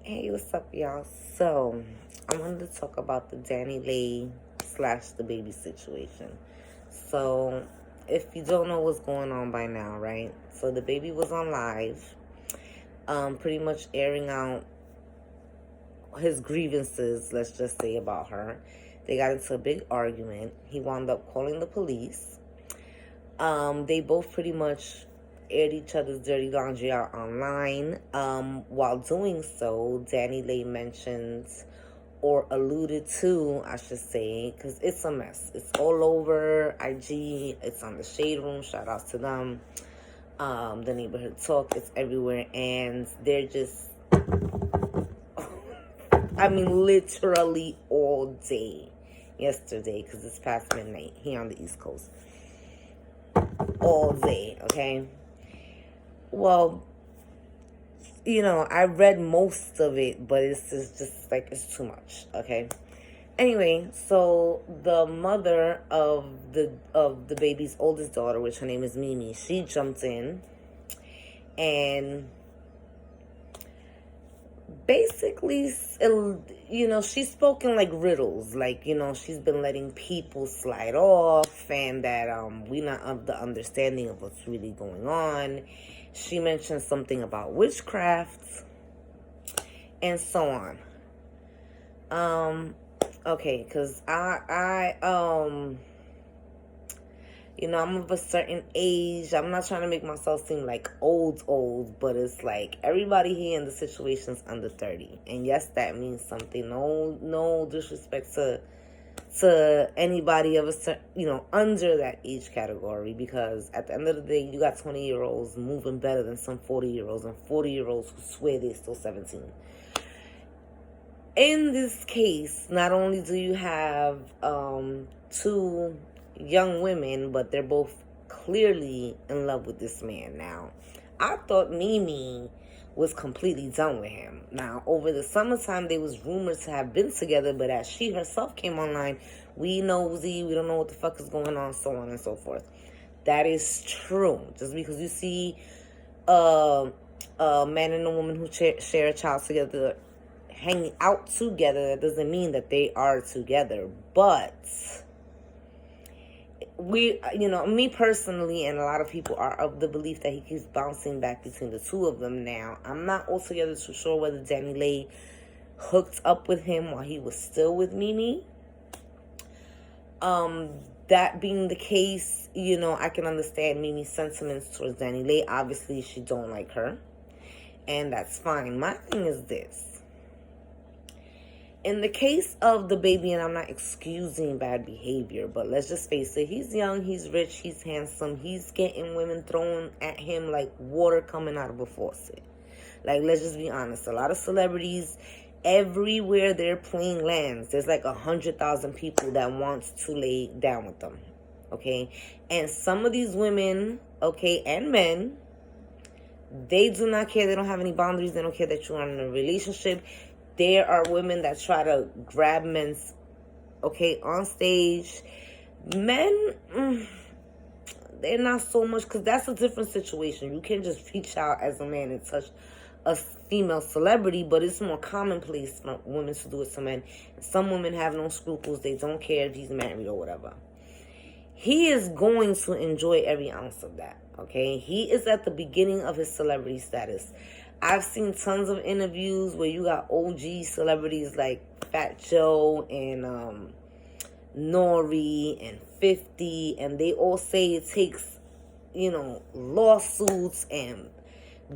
Hey, what's up, y'all? So, I wanted to talk about the Dani Leigh slash DaBaby situation. So, if you don't know what's going on by now, right? So, DaBaby was on live, pretty much airing out his grievances, let's just say, about her. They got into a big argument. He wound up calling the police. They both pretty much aired each other's dirty laundry out online. While doing so, Dani Leigh mentioned or alluded to, I should say, because it's a mess. It's all over IG. It's on the Shade Room. Shout outs to them. The Neighborhood Talk. It's everywhere, and they're just, I mean, literally all day yesterday, because it's past midnight here on the East Coast. All day, okay? Well, I read most of it, but it's just like, it's too much, okay? Anyway, so the mother of the baby's oldest daughter, which her name is Mimi, she jumped in and basically, she's spoken like riddles, like, she's been letting people slide off, and that we not of the understanding of what's really going on. She mentioned something about witchcraft and so on. Okay, because I'm of a certain age. I'm not trying to make myself seem like old, but it's like everybody here in the situation's under 30. And yes, that means something. No disrespect to anybody of a certain, under that age category, because at the end of the day, you got 20-year-olds moving better than some 40-year-olds and 40-year-olds who swear they're still 17. In this case, not only do you have two young women, but they're both clearly in love with this man. Now, I thought Mimi was completely done with him. Now, over the summertime, there was rumored to have been together, but as she herself came online, we nosy, we don't know what the fuck is going on, so on and so forth. That is true. Just because you see a man and a woman who share a child together hanging out together, that doesn't mean that they are together. But me personally, and a lot of people are of the belief that he keeps bouncing back between the two of them. Now, I'm not altogether too sure whether Dani Leigh hooked up with him while he was still with Mimi. That being the case, I can understand Mimi's sentiments towards Dani Leigh. Obviously, she don't like her, and that's fine. My thing is this. In the case of DaBaby, and I'm not excusing bad behavior, but let's just face it, he's young, he's rich, he's handsome, he's getting women thrown at him like water coming out of a faucet. Like, let's just be honest, a lot of celebrities, everywhere their plane lands, there's like 100,000 people that want to lay down with them, okay? And some of these women, okay, and men, they do not care, they don't have any boundaries, they don't care that you're in a relationship. There are women that try to grab men's, on stage. Men, they're not so much, because that's a different situation. You can't just reach out as a man and touch a female celebrity, but it's more commonplace for women to do it to men. Some women have no scruples. They don't care if he's married or whatever. He is going to enjoy every ounce of that, okay? He is at the beginning of his celebrity status. I've seen tons of interviews where you got OG celebrities like Fat Joe and Nori and 50, and they all say it takes, lawsuits and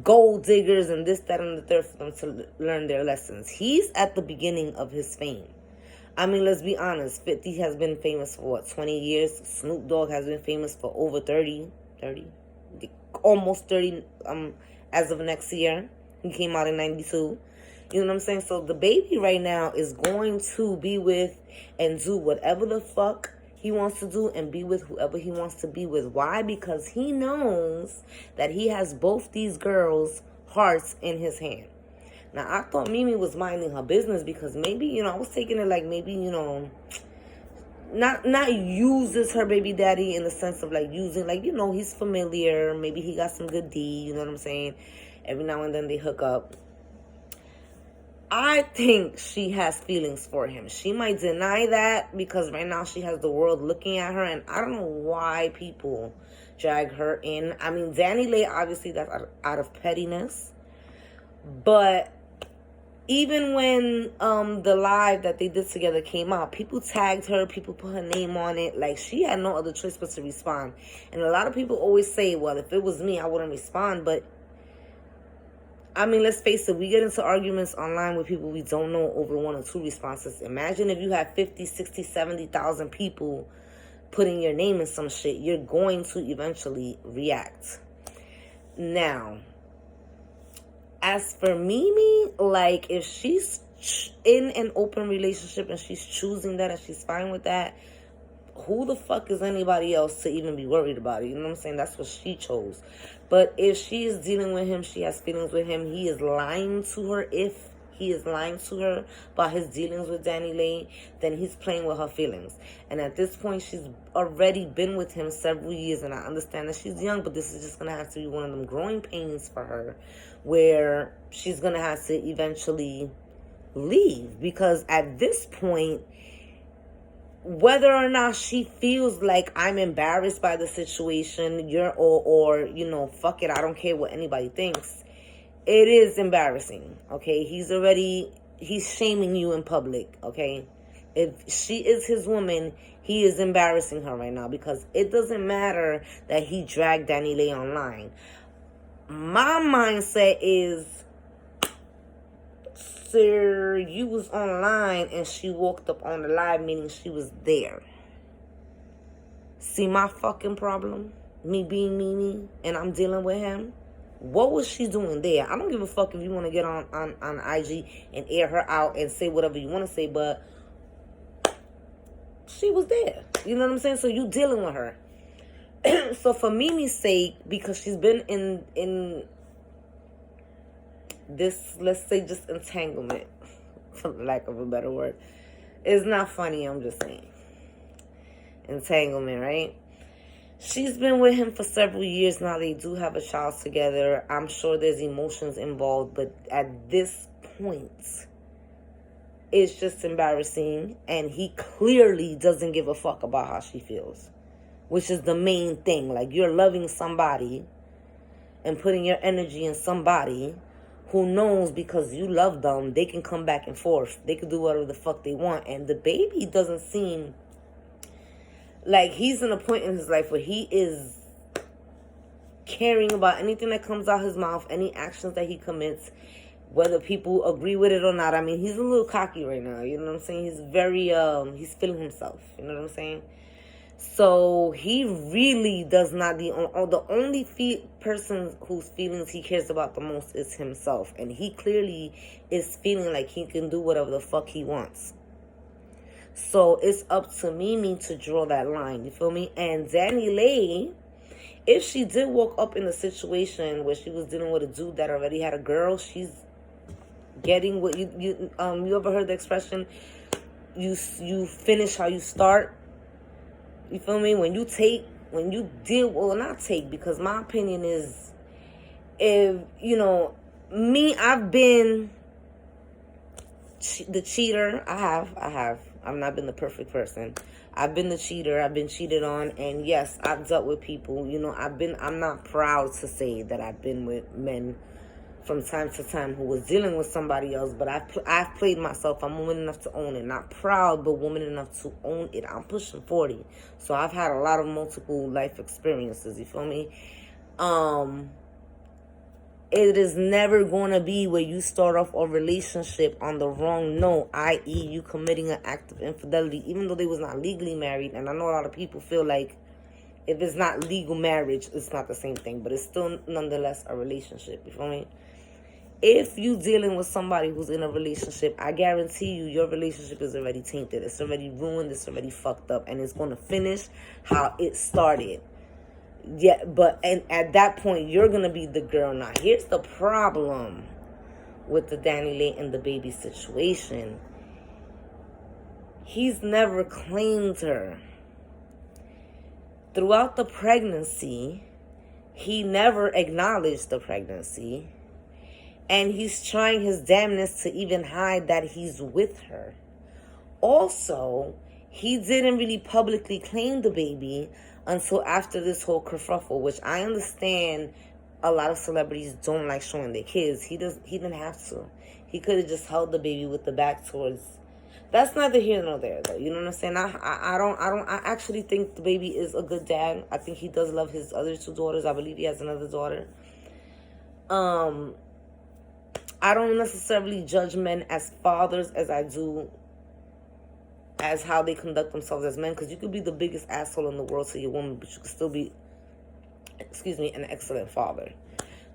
gold diggers and this, that, and the third for them to learn their lessons. He's at the beginning of his fame. I mean, let's be honest. 50 has been famous for, 20 years? Snoop Dogg has been famous for over 30, almost 30, as of next year. He came out in 92. You know what I'm saying? So DaBaby right now is going to be with and do whatever the fuck he wants to do and be with whoever he wants to be with. Why? Because he knows that he has both these girls' hearts in his hand. Now, I thought Mimi was minding her business because maybe, I was taking it like maybe, not uses her baby daddy in the sense of like using, like, he's familiar. Maybe he got some good D, you know what I'm saying? Every now and then they hook up. I think she has feelings for him. She might deny that because right now she has the world looking at her, and I don't know why people drag her in. I mean, Dani Leigh, obviously that's out of pettiness, but even when the live that they did together came out, people tagged her, people put her name on it. Like, she had no other choice but to respond. And a lot of people always say, well, if it was me, I wouldn't respond. But I mean, let's face it, we get into arguments online with people we don't know over 1 or 2 responses. Imagine if you had 50, 60, 70,000 people putting your name in some shit. You're going to eventually react. Now, as for Mimi, like, if she's in an open relationship and she's choosing that and she's fine with that, who the fuck is anybody else to even be worried about it? You know what I'm saying? That's what she chose. But if she is dealing with him, she has feelings with him, he is lying to her. If he is lying to her about his dealings with Dani Leigh, then he's playing with her feelings. And at this point, she's already been with him several years, and I understand that she's young, but this is just going to have to be one of them growing pains for her, where she's going to have to eventually leave. Because at this point, whether or not she feels like I'm embarrassed by the situation, or you know, fuck it, I don't care what anybody thinks, it is embarrassing, okay? He's shaming you in public, okay? If she is his woman, he is embarrassing her right now, because it doesn't matter that he dragged Dani Leigh online. My mindset is, sir, you was online and she walked up on the live, meaning she was there. See my fucking problem? Me being Mimi and I'm dealing with him? What was she doing there? I don't give a fuck if you want to get on IG and air her out and say whatever you want to say, but she was there. You know what I'm saying? So you dealing with her. So for Mimi's sake, because she's been in this, let's say, just entanglement, for lack of a better word. It's not funny, I'm just saying. Entanglement, right? She's been with him for several years now. They do have a child together. I'm sure there's emotions involved, but at this point, it's just embarrassing, and he clearly doesn't give a fuck about how she feels, which is the main thing. Like, you're loving somebody and putting your energy in somebody who knows, because you love them, they can come back and forth. They can do whatever the fuck they want. And DaBaby doesn't seem like he's in a point in his life where he is caring about anything that comes out his mouth, any actions that he commits, whether people agree with it or not. I mean, he's a little cocky right now. You know what I'm saying? He's very, he's feeling himself. You know what I'm saying? So he really does not, the only person whose feelings he cares about the most is himself. And he clearly is feeling like he can do whatever the fuck he wants. So it's up to Mimi to draw that line. You feel me? And Dani Leigh, if she did walk up in a situation where she was dealing with a dude that already had a girl, she's getting what you ever heard the expression, you finish how you start? You feel me? When you deal, well, not take, because my opinion is, if, you know, me, I've been the cheater. I have. I've not been the perfect person. I've been the cheater. I've been cheated on. And yes, I've dealt with people. You know, I'm not proud to say that I've been with men from time to time who was dealing with somebody else, but I've played myself. I'm woman enough to own it. Not proud, but woman enough to own it. I'm pushing 40. So I've had a lot of multiple life experiences, you feel me? It is never going to be where you start off a relationship on the wrong note, i.e. you committing an act of infidelity, even though they was not legally married. And I know a lot of people feel like if it's not legal marriage, it's not the same thing, but it's still nonetheless a relationship, you feel me? If you dealing with somebody who's in a relationship, I guarantee you your relationship is already tainted. It's already ruined. It's already fucked up. And it's going to finish how it started. Yeah, and at that point, you're going to be the girl. Now, here's the problem with the Dani Leigh and DaBaby situation. He's never claimed her. Throughout the pregnancy, he never acknowledged the pregnancy. And he's trying his damnness to even hide that he's with her. Also, he didn't really publicly claim DaBaby until after this whole kerfuffle, which I understand a lot of celebrities don't like showing their kids. He didn't have to. He could have just held DaBaby with the back towards. That's neither here nor there, though. You know what I'm saying? I actually think DaBaby is a good dad. I think he does love his other two daughters. I believe he has another daughter. I don't necessarily judge men as fathers as I do as how they conduct themselves as men, because you could be the biggest asshole in the world to your woman, but you could still be, an excellent father.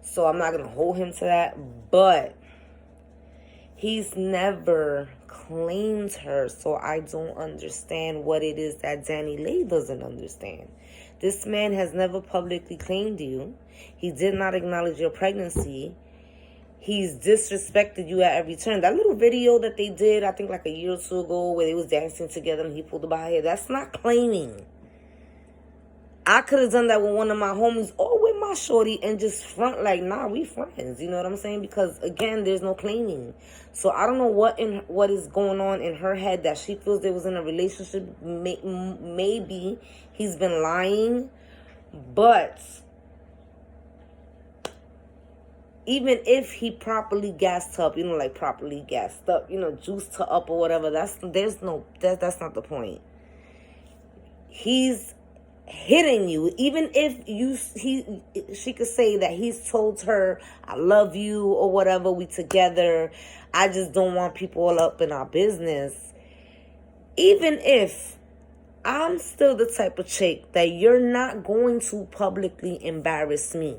So I'm not going to hold him to that, but he's never claimed her, so I don't understand what it is that Dani Leigh doesn't understand. This man has never publicly claimed you. He did not acknowledge your pregnancy. He's disrespected you at every turn. That little video that they did, I think like a year or two ago, where they was dancing together and he pulled her by her hair, that's not claiming. I could have done that with one of my homies or with my shorty and just front like, nah, we friends. You know what I'm saying? Because, again, there's no claiming. So I don't know what is going on in her head that she feels they was in a relationship. Maybe he's been lying. But even if he properly gassed up, juiced her up or whatever, that's not the point. He's hitting you. Even if she could say that he's told her, I love you or whatever, we together, I just don't want people all up in our business. Even if I'm still the type of chick that you're not going to publicly embarrass me.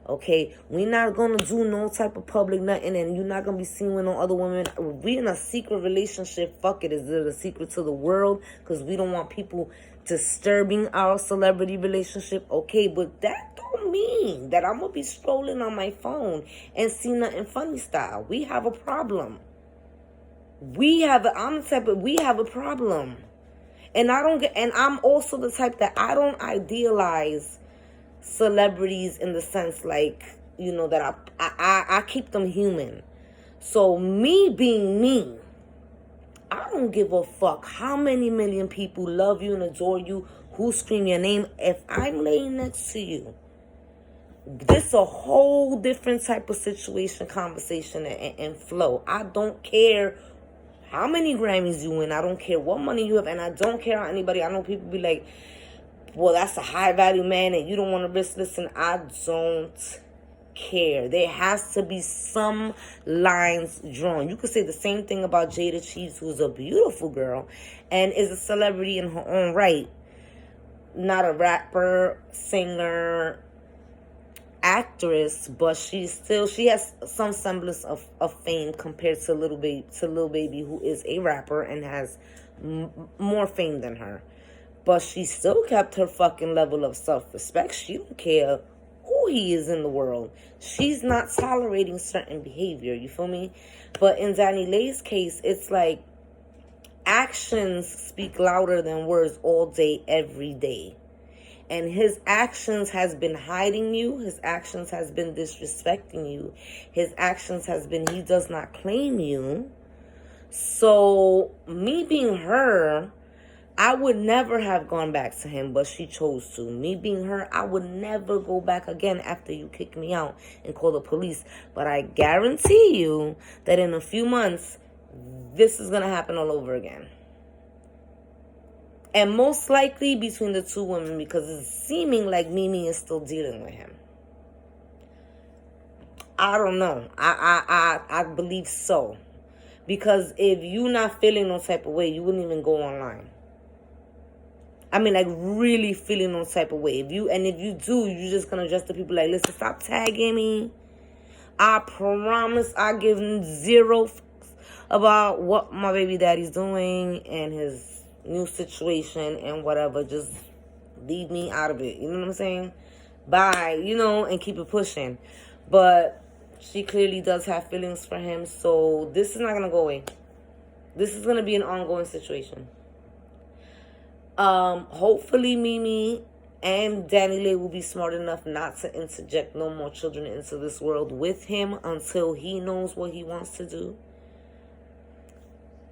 Okay, we're not gonna do no type of public nothing, and you're not gonna be seen with no other women. We're in a secret relationship. Fuck it, is it a secret to the world? Because we don't want people disturbing our celebrity relationship. Okay, but that don't mean that I'm gonna be scrolling on my phone and see nothing funny style. We have a problem. We have a problem, and I'm also the type that I don't idealize celebrities in the sense like, that I keep them human. So me being me, I don't give a fuck how many million people love you and adore you, who scream your name. If I'm laying next to you, this a whole different type of situation, conversation, and flow. I don't care how many Grammys you win. I don't care what money you have, and I don't care how anybody. I know people be like, well, that's a high value man and you don't want to risk. Listen, I don't care. There has to be some lines drawn. You could say the same thing about Jada Chiefs, who's a beautiful girl and is a celebrity in her own right. Not a rapper, singer, actress, but she has some semblance of fame compared to Lil Baby, who is a rapper and has more fame than her. But she still kept her fucking level of self-respect. She don't care who he is in the world. She's not tolerating certain behavior, you feel me? But in Dani Leigh's case, it's like actions speak louder than words all day, every day. And his actions has been hiding you. His actions has been disrespecting you. His actions has been he does not claim you. So me being her, I would never have gone back to him, but she chose to. Me being her, I would never go back again after you kick me out and call the police. But I guarantee you that in a few months, this is going to happen all over again. And most likely between the two women, because it's seeming like Mimi is still dealing with him. I don't know. I believe so. Because if you're not feeling no type of way, you wouldn't even go online. I mean, like, really feeling no type of way. If you do, you're just going to address the people like, listen, stop tagging me. I promise I give zero fucks about what my baby daddy's doing and his new situation and whatever. Just leave me out of it. You know what I'm saying? Bye, and keep it pushing. But she clearly does have feelings for him. So this is not going to go away. This is going to be an ongoing situation. Hopefully Mimi And Dani Leigh will be smart enough not to interject no more children into this world with him until he knows what he wants to do.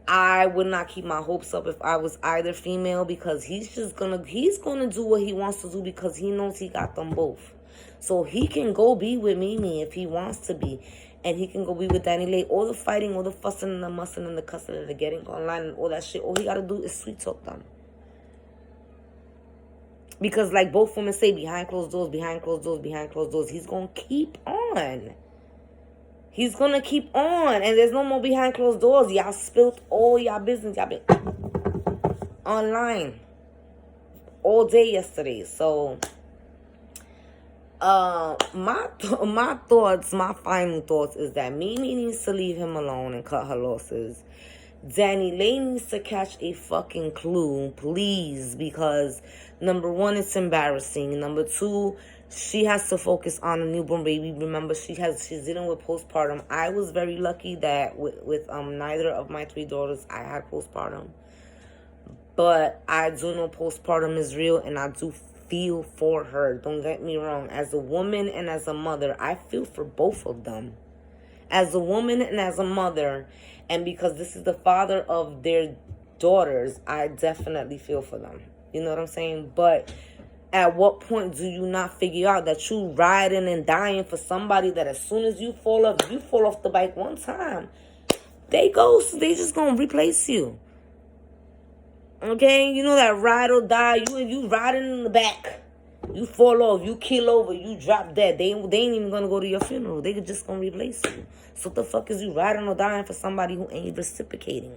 I would not keep my hopes up if I was either female, because he's gonna do what he wants to do, because he knows he got them both. So he can go be with Mimi if he wants to be. And he can go be with Dani Leigh. All the fighting, all the fussing and the mussing and the cussing and the getting online and all that shit, all he gotta do is sweet talk them. Because like both women say, behind closed doors, behind closed doors, behind closed doors, he's gonna keep on. He's gonna keep on. And there's no more behind closed doors. Y'all spilt all y'all business. Y'all been online all day yesterday. So my final thoughts is that Mimi needs to leave him alone and cut her losses. Dani Leigh needs to catch a fucking clue, please, because number one, it's embarrassing. Number two, she has to focus on a newborn baby. Remember, she's dealing with postpartum. I was very lucky that with neither of my 3 daughters I had postpartum, but I do know postpartum is real, and I do feel for her. Don't get me wrong. As a woman and as a mother, I feel for both of them. As a woman and as a mother, and because this is the father of their daughters, I definitely feel for them. You know what I'm saying? But at what point do you not figure out that you riding and dying for somebody that as soon as you fall off the bike one time, they just gonna replace you. Okay? You know that ride or die, you riding in the back. You fall off, you keel over, you drop dead. They ain't even gonna go to your funeral. They just gonna replace you. So what the fuck is you riding or dying for somebody who ain't reciprocating?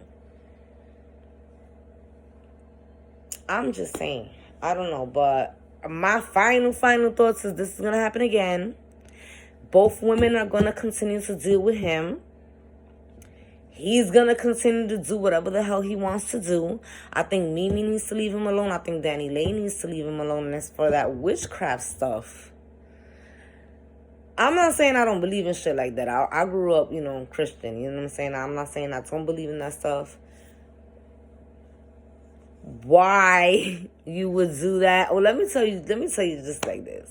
I'm just saying. I don't know, but my final thoughts is this is gonna happen again. Both women are gonna continue to deal with him. He's going to continue to do whatever the hell he wants to do. I think Mimi needs to leave him alone. I think Dani Leigh needs to leave him alone. And as for that witchcraft stuff, I'm not saying I don't believe in shit like that. I grew up, Christian. You know what I'm saying? I'm not saying I don't believe in that stuff. Why you would do that? Well, let me tell you just like this.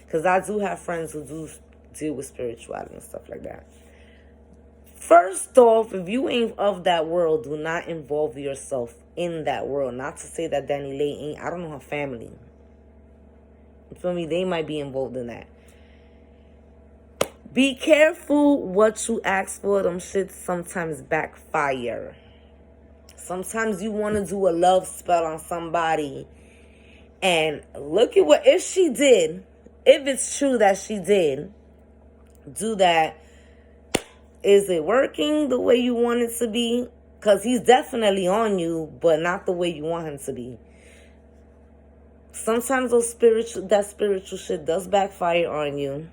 Because I do have friends who do deal with spirituality and stuff like that. First off, if you ain't of that world, do not involve yourself in that world. Not to say that Dani Leigh ain't. I don't know her family. For me, they might be involved in that. Be careful what you ask for. Them shits sometimes backfire. Sometimes you want to do a love spell on somebody. And look at if it's true that she did do that, is it working the way you want it to be? Because he's definitely on you, but not the way you want him to be. Sometimes that spiritual shit does backfire on you.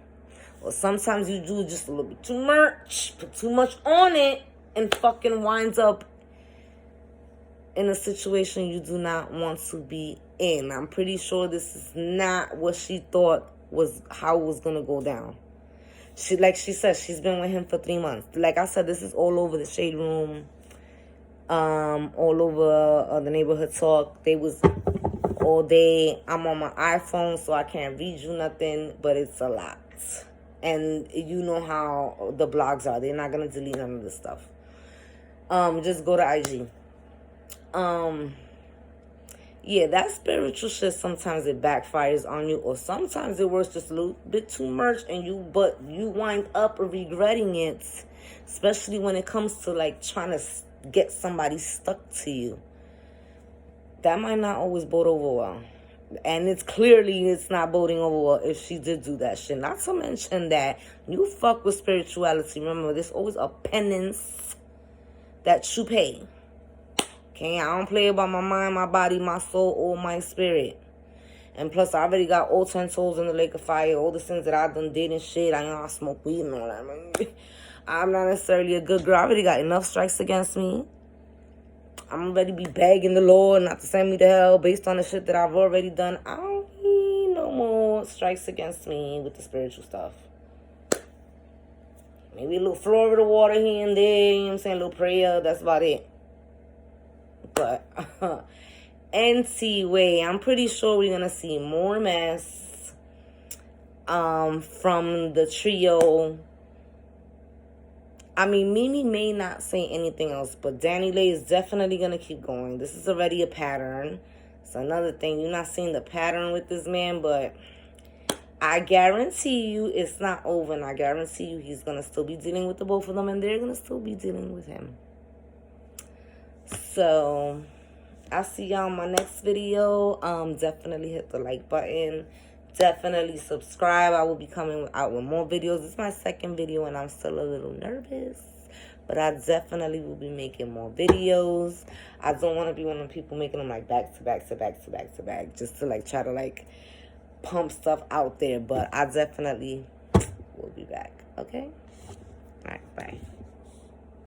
Or sometimes you do just a little bit too much, put too much on it, and fucking winds up in a situation you do not want to be in. I'm pretty sure this is not what she thought was how it was going to go down. Like she said, she's been with him for 3 months. Like I said, this is all over the shade room, all over the neighborhood talk. They was all day. I'm on my iPhone, so I can't read you nothing, but it's a lot. And you know how the blogs are. They're not going to delete none of this stuff. Just go to IG. Yeah, that spiritual shit, sometimes it backfires on you, or sometimes it works just a little bit too much, but you wind up regretting it, especially when it comes to like trying to get somebody stuck to you. That might not always bode over well. And it's not boding over well if she did do that shit. Not to mention that you fuck with spirituality. Remember, there's always a penance that you pay. Okay, I don't play about my mind, my body, my soul, or my spirit. And plus, I already got all 10 souls in the lake of fire. All the sins that I done did and shit. I smoke weed and all that. I'm not necessarily a good girl. I already got enough strikes against me. I'm ready to be begging the Lord not to send me to hell based on the shit that I've already done. I don't need no more strikes against me with the spiritual stuff. Maybe a little Florida water here and there. You know what I'm saying? A little prayer. That's about it. But Anyway, I'm pretty sure we're gonna see more mess from the trio. I mean, Mimi may not say anything else, but Dani Leigh is definitely gonna keep going. This is already a pattern. It's another thing. You're not seeing the pattern with this man, but I guarantee you it's not over, and I guarantee you he's gonna still be dealing with the both of them, and they're gonna still be dealing with him. So I'll see y'all in my next video. Definitely hit the like button. Definitely subscribe. I will be coming out with more videos. This is my second video, and I'm still a little nervous. But I definitely will be making more videos. I don't want to be one of the people making them like back to back to back to back to back. Just to like try to like pump stuff out there. But I definitely will be back. Okay? All right, bye.